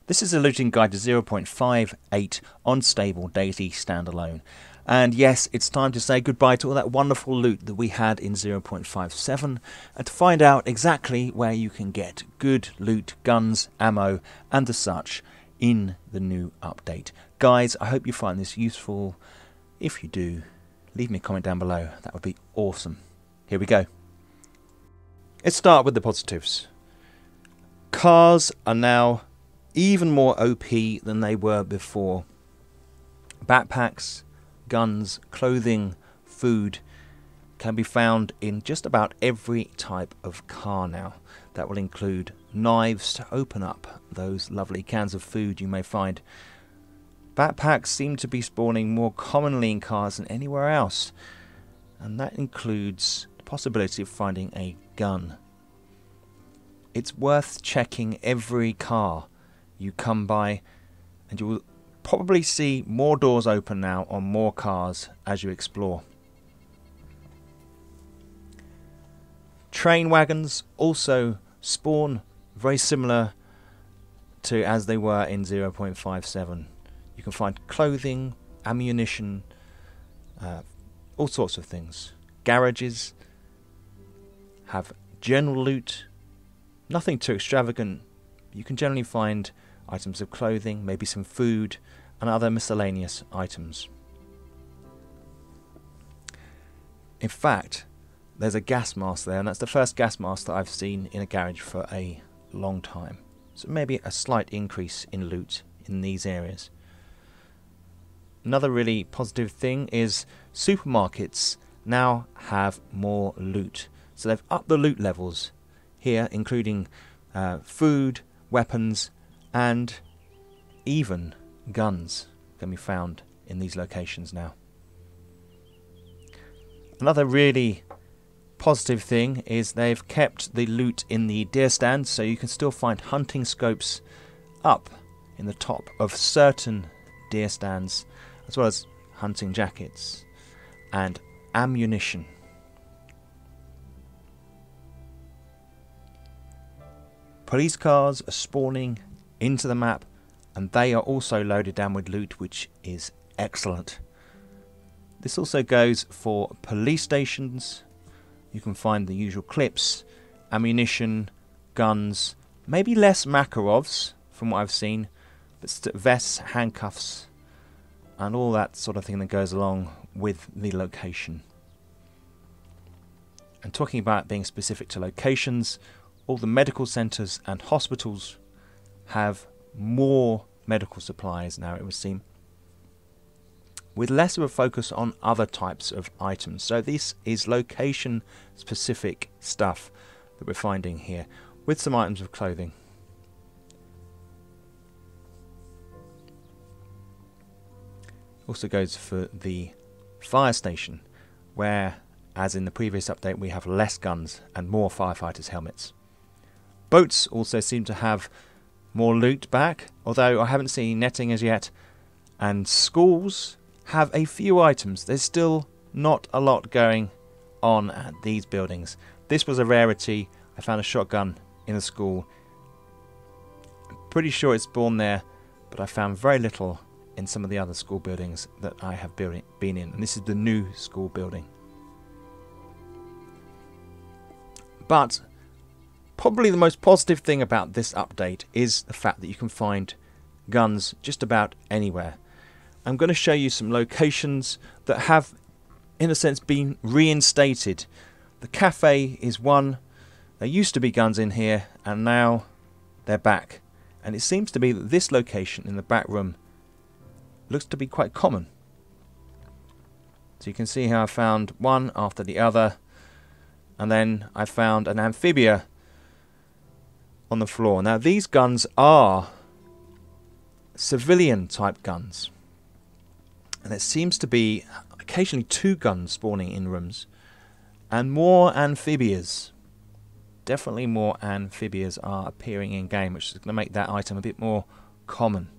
This is a looting guide to 0.58 on stable DayZ Standalone. And yes, it's time to say goodbye to all that wonderful loot that we had in 0.57 and to find out exactly where you can get good loot, guns, ammo and the such in the new update. Guys, I hope you find this useful. If you do, leave me a comment down below. That would be awesome. Here we go. Let's start with the positives. Cars are now even more OP than they were before. Backpacks, guns, clothing, food can be found in just about every type of car now. That will include knives to open up those lovely cans of food you may find. Backpacks seem to be spawning more commonly in cars than anywhere else, and that includes the possibility of finding a gun. It's worth checking every car you come by, and you will probably see more doors open now on more cars as you explore. Train wagons also spawn very similar to as they were in 0.57. You can find clothing, ammunition, all sorts of things. Garages have general loot, nothing too extravagant. You can generally find items of clothing, maybe some food and other miscellaneous items. In fact, there's a gas mask there, and that's the first gas mask that I've seen in a garage for a long time. So maybe a slight increase in loot in these areas. Another really positive thing is supermarkets now have more loot. So they've upped the loot levels here, including food, weapons and even guns can be found in these locations now. Another really positive thing is they've kept the loot in the deer stand, so you can still find hunting scopes up in the top of certain deer stands, as well as hunting jackets and ammunition. Police cars are spawning into the map, and they are also loaded down with loot, which is excellent. This also goes for police stations. You can find the usual clips, ammunition, guns, maybe less Makarovs from what I've seen, but vests, handcuffs and all that sort of thing that goes along with the location. And talking about being specific to locations, all the medical centres and hospitals have more medical supplies now, it would seem, with less of a focus on other types of items. So this is location specific stuff that we're finding here, with some items of clothing. Also goes for the fire station, where, as in the previous update, we have less guns and more firefighters' helmets. Boats also seem to have more loot back, although I haven't seen netting as yet. And schools have a few items. There's still not a lot going on at these buildings. This was a rarity. I found a shotgun in a school. I'm pretty sure it's spawned there, but I found very little in some of the other school buildings that I have been in. And this is the new school building. But probably the most positive thing about this update is the fact that you can find guns just about anywhere. I'm going to show you some locations that have, in a sense, been reinstated. The cafe is one. There used to be guns in here, and now they're back. And it seems to be that this location in the back room looks to be quite common. So you can see how I found one after the other, and then I found an amphibia on the floor. Now these guns are civilian type guns, and there seems to be occasionally two guns spawning in rooms, and more amphibias. Definitely more amphibias are appearing in game, which is going to make that item a bit more common.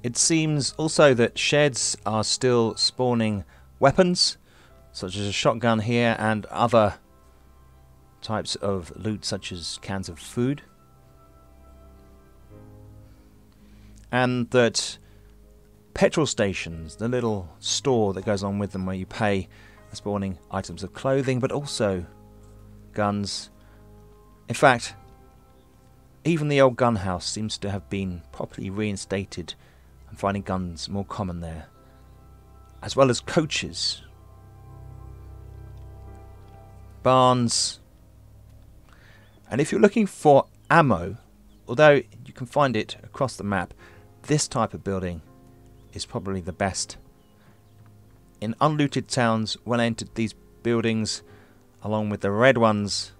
It seems also that sheds are still spawning weapons, such as a shotgun here and other types of loot such as cans of food. and that petrol stations, the little store that goes on with them where you pay for spawning items of clothing, but also guns. In fact, even the old gun house seems to have been properly reinstated and finding guns more common there, as well as coaches, barns. And if you're looking for ammo, although you can find it across the map, this type of building is probably the best. In unlooted towns, when I entered these buildings, along with the red ones,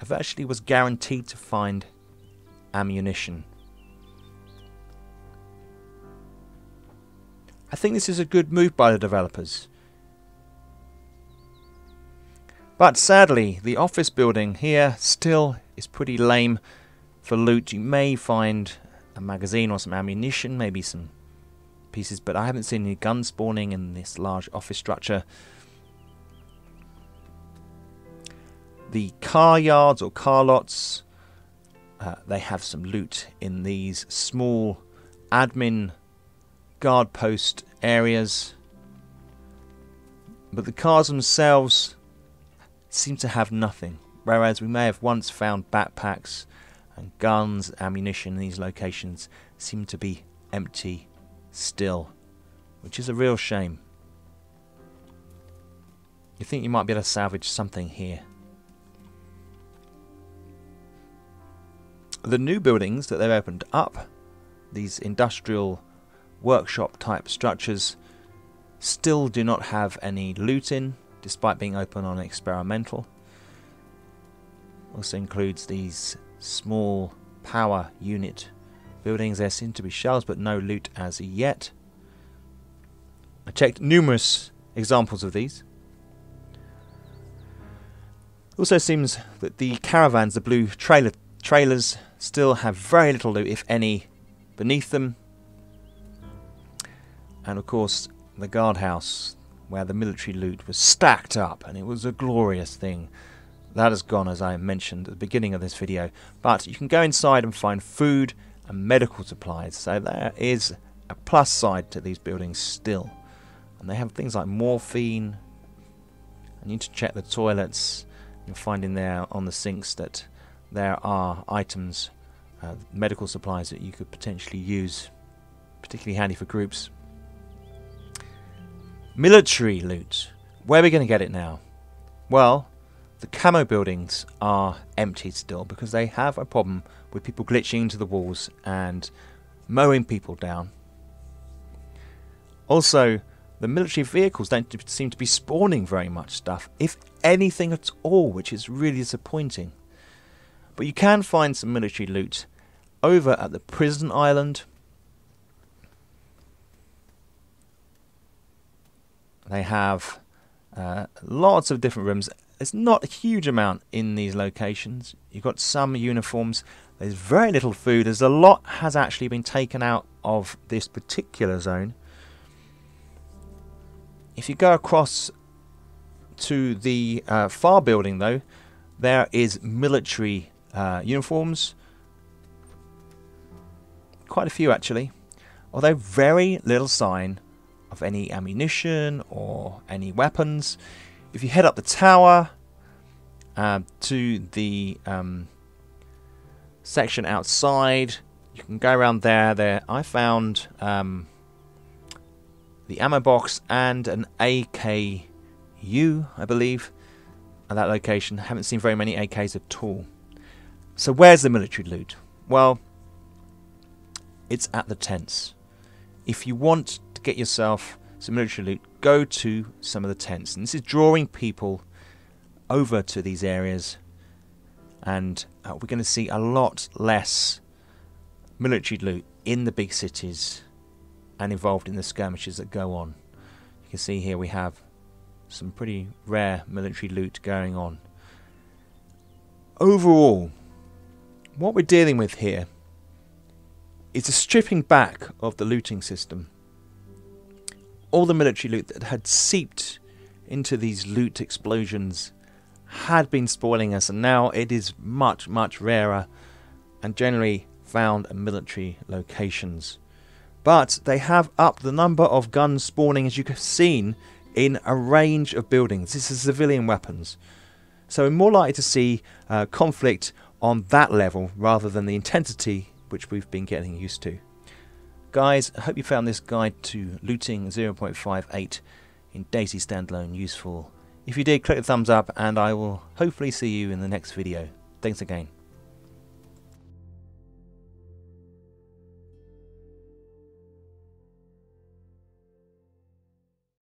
I virtually was guaranteed to find ammunition. I think this is a good move by the developers. But sadly, the office building here still is pretty lame for loot. You may find a magazine or some ammunition, maybe some pieces, but I haven't seen any guns spawning in this large office structure. The car yards or car lots, they have some loot in these small admin guard post areas, but the cars themselves seem to have nothing, whereas we may have once found backpacks and guns, ammunition in these locations seem to be empty still, which is a real shame. You think you might be able to salvage something here. The new buildings that they've opened up, these industrial workshop type structures, still do not have any loot in, despite being open on experimental. Also includes these small power unit buildings. There seem to be shells but no loot as yet. I checked numerous examples of these. Also seems that the caravans, the blue trailers, still have very little loot, if any, beneath them. And of course the guardhouse, where the military loot was stacked up, and it was a glorious thing. That has gone, as I mentioned at the beginning of this video, but you can go inside and find food and medical supplies, so there is a plus side to these buildings still. And they have things like morphine. I need to check the toilets. You'll find in there on the sinks that there are items, medical supplies that you could potentially use, particularly handy for groups. Military loot. Where are we going to get it now? Well, the camo buildings are emptied still because they have a problem with people glitching into the walls and mowing people down. Also, the military vehicles don't seem to be spawning very much stuff, if anything at all, which is really disappointing. But you can find some military loot over at the prison island. They have lots of different rooms. There's not a huge amount in these locations. You've got some uniforms. There's very little food. There's a lot has actually been taken out of this particular zone. If you go across to the far building, though, there is military uniforms. Quite a few, actually. Although very little sign of any ammunition or any weapons. If you head up the tower to the section outside, you can go around there. I found the ammo box and an AKU, I believe, at that location. Haven't seen very many AKs at all. So where's the military loot? Well, it's at the tents. If you want to get yourself some military loot, go to some of the tents. And this is drawing people over to these areas. And we're going to see a lot less military loot in the big cities and involved in the skirmishes that go on. You can see here we have some pretty rare military loot going on. Overall, what we're dealing with here is a stripping back of the looting system. All the military loot that had seeped into these loot explosions had been spoiling us, and now it is much, much rarer and generally found at military locations. But they have upped the number of guns spawning, as you have seen, in a range of buildings. This is civilian weapons. So we're more likely to see conflict on that level rather than the intensity which we've been getting used to. Guys, I hope you found this guide to looting 0.58 in DayZ Standalone useful. If you did, click the thumbs up and I will hopefully see you in the next video. Thanks again.